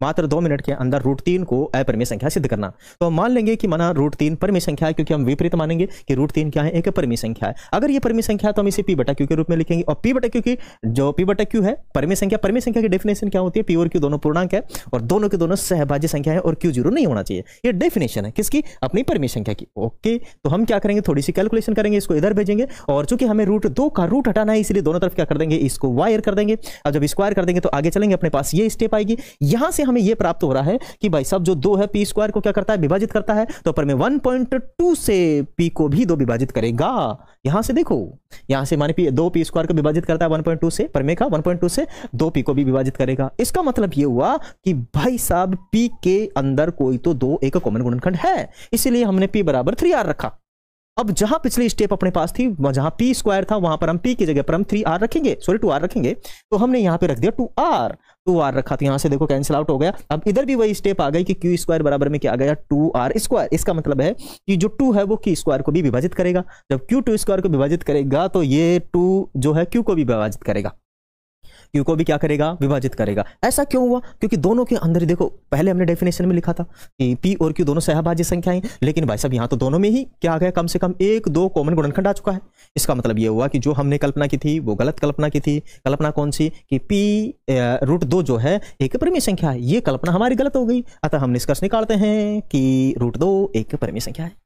मात्र 2 मिनट के अंदर √3 को अपरिमेय संख्या सिद्ध करना। तो हम मान लेंगे कि माना √3 परिमेय संख्या है, क्योंकि हम विपरीत मानेंगे कि √3 क्या है, एक परिमेय संख्या है। अगर ये परिमेय संख्या है तो हम इसे p/q के रूप में लिखेंगे, और p/q की जो p/q है परिमेय संख्या की डेफिनेशन क्या होती है, p और q दोनों पूर्णांक है और दोनों के दोनों सहभाज्य संख्या है और q 0 नहीं होना चाहिए। ये डेफिनेशन है किसकी, अपनी परिमेय संख्या की। ओके, तो हम क्या करेंगे, थोड़ी सी कैलकुलेशन करेंगे, इसको इधर भेजेंगे, और चूंकि हमें √2 का रूट हटाना है इसलिए दोनों तरफ क्या कर देंगे, इसको वायर कर देंगे। अब जब स्क्वायर कर देंगे तो आगे चलेंगे, अपने पास ये स्टेप आएगी। यहां से हमें ये प्राप्त हो रहा है कि भाई साहब जो 2 है p² को क्या करता है, विभाजित करता है, तो पर में 1.2 से p को भी 2 विभाजित करेगा। यहां से देखो, यहां से माने 2 p² को विभाजित करता है 1.2 से, परमेय का 1.2 से 2 p को भी विभाजित करेगा। इसका मतलब ये हुआ कि भाई साहब p के अंदर कोई तो 2 एक कॉमन गुणनखंड है, इसीलिए हमने p बराबर 3r रखा। अब जहां पिछली स्टेप अपने पास थी, जहां p² था, वहां पर हम p की जगह पर हम 3r रखेंगे, सॉरी 2r रखेंगे, तो हमने यहां पे रख दिया 2r रखा, तो यहां से देखो कैंसिल आउट हो गया। अब इधर भी वही स्टेप आ गई कि q² बराबर में क्या आ गया, 2r²। इसका मतलब है कि जो 2 है वो q² को भी विभाजित करेगा, जब q 2² को विभाजित करेगा तो ये 2 जो है q को भी विभाजित करेगा, q को भी क्या करेगा, विभाजित करेगा। ऐसा क्यों हुआ, क्योंकि दोनों के अंदर देखो, पहले हमने डेफिनेशन में लिखा था कि p और q दोनों सहभाज्य संख्याएं, लेकिन भाई साहब यहां तो दोनों में ही क्या आ गया, कम से कम 1-2 कॉमन गुणनखंड आ चुका है। इसका मतलब ये हुआ कि जो हमने कल्पना की थी वो गलत कल्पना की थी। कल्पना कौन सी, कि p √2 जो है एक परिमेय संख्या है, ये कल्पना हमारी गलत हो गई। अतः हम निष्कर्ष निकालते हैं कि √2 एक परिमेय संख्या है।